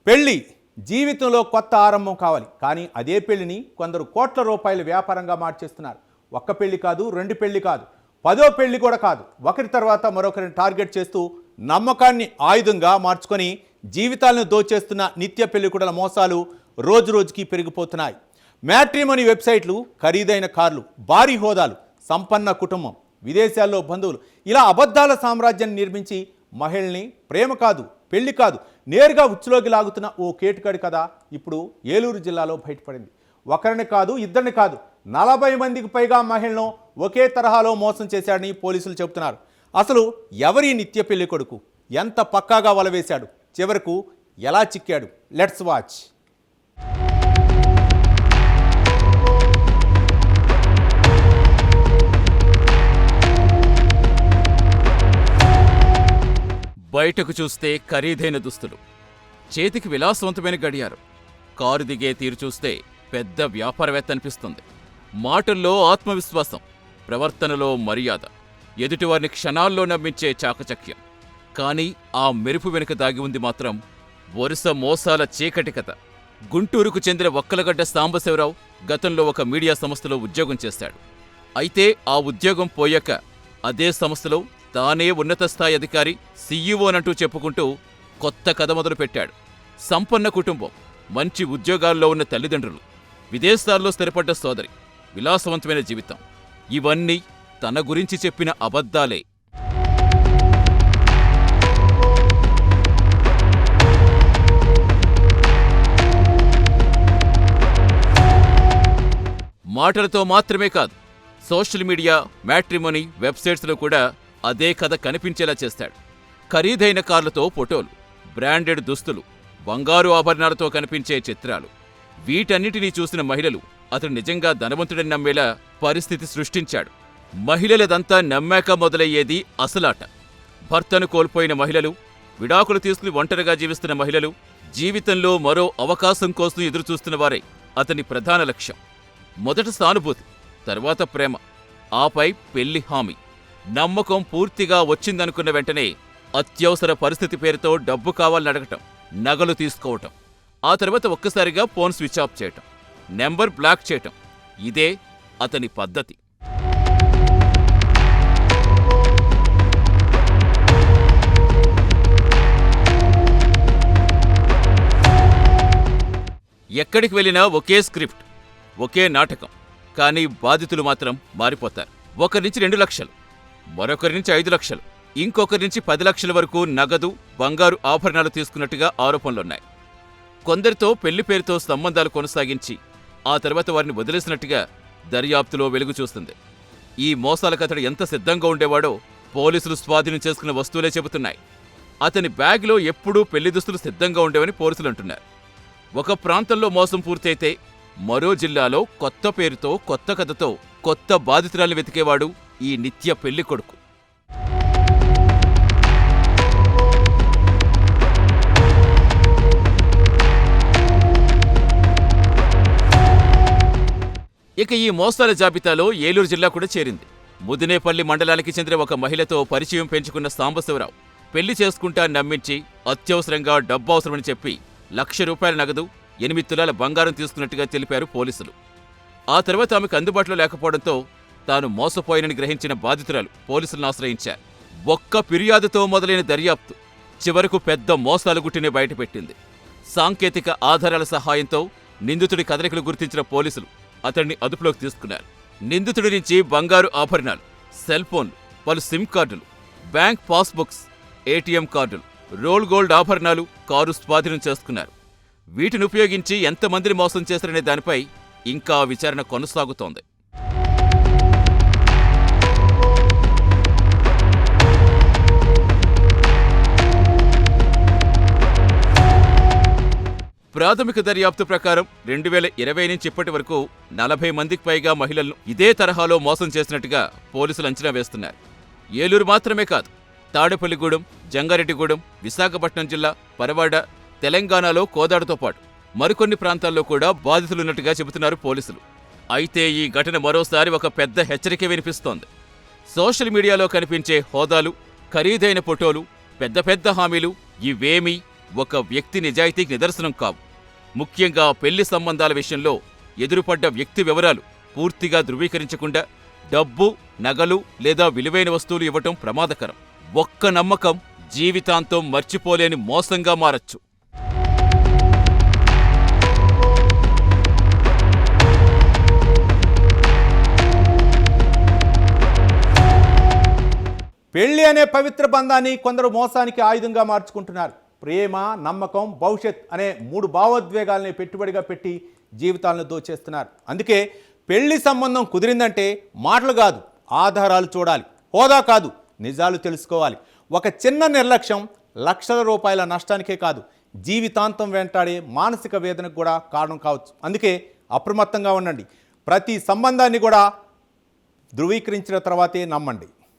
పెళ్లి జీవితంలో కొత్త ఆరంభం కావాలి. కానీ అదే పెళ్లిని కొందరు కోట్ల రూపాయల వ్యాపారంగా మార్చేస్తున్నారు. ఒక్క పెళ్లి కాదు, రెండు పెళ్లి కాదు, 10వ పెళ్లి కూడా కాదు. ఒకరి తర్వాత మరొకరిని టార్గెట్ చేస్తూ నమ్మకాన్ని ఆయుధంగా మార్చుకొని జీవితాలను దోచేస్తున్న నిత్య పెళ్లికూడల మోసాలు రోజు రోజుకి పెరిగిపోతున్నాయి. మ్యాట్రిమోనీ వెబ్సైట్లు, ఖరీదైన కార్లు, భారీ హోదాలు, సంపన్న కుటుంబం, విదేశాల్లో బంధువులు, ఇలా అబద్ధాల సామ్రాజ్యాన్ని నిర్మించి మహిళల్ని ప్రేమ కాదు, పెళ్లి కాదు, నేరుగా ఉచ్చులోకి లాగుతున్న ఓ కేటుగాడి కథ ఇప్పుడు ఏలూరు జిల్లాలో బయటపడింది. ఒకరిని కాదు, ఇద్దరిని కాదు, 40 మందికి పైగా మహిళలను ఒకే తరహాలో మోసం చేశాడని పోలీసులు చెబుతున్నారు. అసలు ఎవరి నిత్య పెళ్లి కొడుకు, ఎంత పక్కాగా వలవేశాడు, చివరకు ఎలా చిక్కాడు? Let's watch. బయటకు చూస్తే ఖరీదైన దుస్తులు, చేతికి విలాసవంతమైన గడియారం, కారు దిగే తీరు చూస్తే పెద్ద వ్యాపారవేత్త అనిపిస్తుంది. మాటల్లో ఆత్మవిశ్వాసం, ప్రవర్తనలో మర్యాద, ఎదుటివారిని క్షణాల్లో నమ్మించే చాకచక్యం. కానీ ఆ మెరుపు వెనుక దాగి ఉంది మాత్రం వరుస మోసాల చీకటి కథ. గుంటూరుకు చెందిన వక్కలగడ్డ సాంబశివరావు గతంలో ఒక మీడియా సంస్థలో ఉద్యోగం చేశాడు. అయితే ఆ ఉద్యోగం పోయాక అదే సంస్థలో తానే ఉన్నత స్థాయి అధికారి, సీఈఓనంటూ చెప్పుకుంటూ కొత్త కథ మొదలుపెట్టాడు. సంపన్న కుటుంబం, మంచి ఉద్యోగాల్లో ఉన్న తల్లిదండ్రులు, విదేశాల్లో స్థిరపడ్డ సోదరి, విలాసవంతమైన జీవితం, ఇవన్నీ తన గురించి చెప్పిన అబద్ధాలే. మాటలతో మాత్రమే కాదు, సోషల్ మీడియా, మ్యాట్రిమోనీ వెబ్సైట్స్లో కూడా అదే కథ కనిపించేలా చేస్తాడు. ఖరీదైన కార్లతో ఫోటోలు, బ్రాండెడ్ దుస్తులు, బంగారు ఆభరణాలతో కనిపించే చిత్రాలు, వీటన్నిటినీ చూసిన మహిళలు అతను నిజంగా ధనవంతుడని నమ్మేలా పరిస్థితి సృష్టించాడు. మహిళలదంతా నమ్మాక మొదలయ్యేది అసలాట. భర్తను కోల్పోయిన మహిళలు, విడాకులు తీసుకుని ఒంటరిగా జీవిస్తున్న మహిళలు, జీవితంలో మరో అవకాశం కోసం ఎదురుచూస్తున్న వారే అతని ప్రధాన లక్ష్యం. మొదట సానుభూతి, తర్వాత ప్రేమ, ఆపై పెళ్లి హామీ. నమ్మకం పూర్తిగా వచ్చిందనుకున్న వెంటనే అత్యవసర పరిస్థితి పేరుతో డబ్బు కావాలని అడగటం, నగలు తీసుకోవటం, ఆ తర్వాత ఒక్కసారిగా ఫోన్ స్విచ్ ఆఫ్ చేయటం, నెంబర్ బ్లాక్ చేయటం. ఇదే అతని పద్ధతి. ఎక్కడికి వెళ్ళినా ఒకే స్క్రిప్ట్, ఒకే నాటకం. కానీ బాధితులు మాత్రం మారిపోతారు. ఒకరి నుంచి 2 లక్షలు, మరొకరి నుంచి 5 లక్షలు, ఇంకొకరి నుంచి 10 లక్షల వరకు నగదు, బంగారు ఆభరణాలు తీసుకున్నట్టుగా ఆరోపణలున్నాయి. కొందరితో పెళ్లి పేరుతో సంబంధాలు కొనసాగించి ఆ తర్వాత వారిని వదిలేసినట్టుగా దర్యాప్తులో వెలుగు చూస్తుంది. ఈ మోసాల కథడు ఎంత సిద్ధంగా ఉండేవాడో పోలీసులు స్వాధీనం చేసుకున్న వస్తువులే చెబుతున్నాయి. అతని బ్యాగ్లో ఎప్పుడూ పెళ్లి దుస్తులు సిద్ధంగా ఉండేవని పోలీసులు అంటున్నారు. ఒక ప్రాంతంలో మోసం పూర్తయితే మరో జిల్లాలో కొత్త పేరుతో, కొత్త కథతో కొత్త బాధితురాల్ని వెతికేవాడు ఈ నిత్య పెళ్లి కొడుకు. ఇక ఈ మోసాల జాబితాలో ఏలూరు జిల్లా కూడా చేరింది. ముదినేపల్లి మండలానికి చెందిన ఒక మహిళతో పరిచయం పెంచుకున్న సాంబశివరావు పెళ్లి చేసుకుంటా నమ్మించి అత్యవసరంగా డబ్బు అవసరమని చెప్పి ₹1,00,000 నగదు, 8 తులాల బంగారం తీసుకున్నట్టుగా తెలిపారు పోలీసులు. ఆ తర్వాత ఆమెకు అందుబాటులో లేకపోవడంతో తాను మోసపోయినని గ్రహించిన బాధితురాలు పోలీసులను ఆశ్రయించారు. ఒక్క ఫిర్యాదుతో మొదలైన దర్యాప్తు చివరకు పెద్ద మోసాలు గుట్టినే బయటపెట్టింది. సాంకేతిక ఆధారాల సహాయంతో నిందితుడి కదలికలు గుర్తించిన పోలీసులు అతన్ని అదుపులోకి తీసుకున్నారు. నిందితుడి నుంచి బంగారు ఆభరణాలు, సెల్ ఫోన్లు, పలు సిమ్ కార్డులు, బ్యాంక్ పాస్బుక్స్, ఏటీఎం కార్డులు, రోల్ గోల్డ్ ఆభరణాలు, కారు స్వాధీనం చేసుకున్నారు. వీటిని ఉపయోగించి ఎంతమందిని మోసం చేశారనే దానిపై ఇంకా విచారణ కొనసాగుతోంది. ప్రాథమిక దర్యాప్తు ప్రకారం 2020 నుంచి ఇప్పటి వరకు 40 మందికి పైగా మహిళలను ఇదే తరహాలో మోసం చేసినట్టుగా పోలీసులు అంచనా వేస్తున్నారు. ఏలూరు మాత్రమే కాదు, తాడేపల్లిగూడెం, జంగారెడ్డిగూడెం, విశాఖపట్నం జిల్లా, పరవాడ, తెలంగాణలో కోదాడతో పాటు మరికొన్ని ప్రాంతాల్లో కూడా బాధితులున్నట్టుగా చెబుతున్నారు పోలీసులు. అయితే ఈ ఘటన మరోసారి ఒక పెద్ద హెచ్చరిక వినిపిస్తోంది. సోషల్ మీడియాలో కనిపించే హోదాలు, ఖరీదైన ఫోటోలు, పెద్ద పెద్ద హామీలు ఇవేమీ ఒక వ్యక్తి నిజాయితీకి నిదర్శనం కావు. ముఖ్యంగా పెళ్లి సంబంధాల విషయంలో ఎదురుపడ్డ వ్యక్తి వివరాలు పూర్తిగా ధృవీకరించకుండా డబ్బు, నగలు లేదా విలువైన వస్తువులు ఇవ్వటం ప్రమాదకరం. ఒక్క నమ్మకం జీవితాంతం మర్చిపోలేని మోసంగా మారచ్చు. పెళ్లి అనే పవిత్ర బంధాన్ని కొందరు మోసానికి ఆయుధంగా మార్చుకుంటున్నారు. ప్రేమ, నమ్మకం, భవిష్యత్ అనే 3 భావోద్వేగాల్ని పెట్టుబడిగా పెట్టి జీవితాలను దోచేస్తున్నారు. అందుకే పెళ్లి సంబంధం కుదిరిందంటే మాటలు కాదు, ఆధారాలు చూడాలి. హోదా కాదు, నిజాలు తెలుసుకోవాలి. ఒక చిన్న నిర్లక్ష్యం లక్షల రూపాయల నష్టానికే కాదు, జీవితాంతం వెంటాడే మానసిక వేదనకు కూడా కారణం కావచ్చు. అందుకే అప్రమత్తంగా ఉండండి. ప్రతి సంబంధాన్ని కూడా ధృవీకరించిన తర్వాతే నమ్మండి.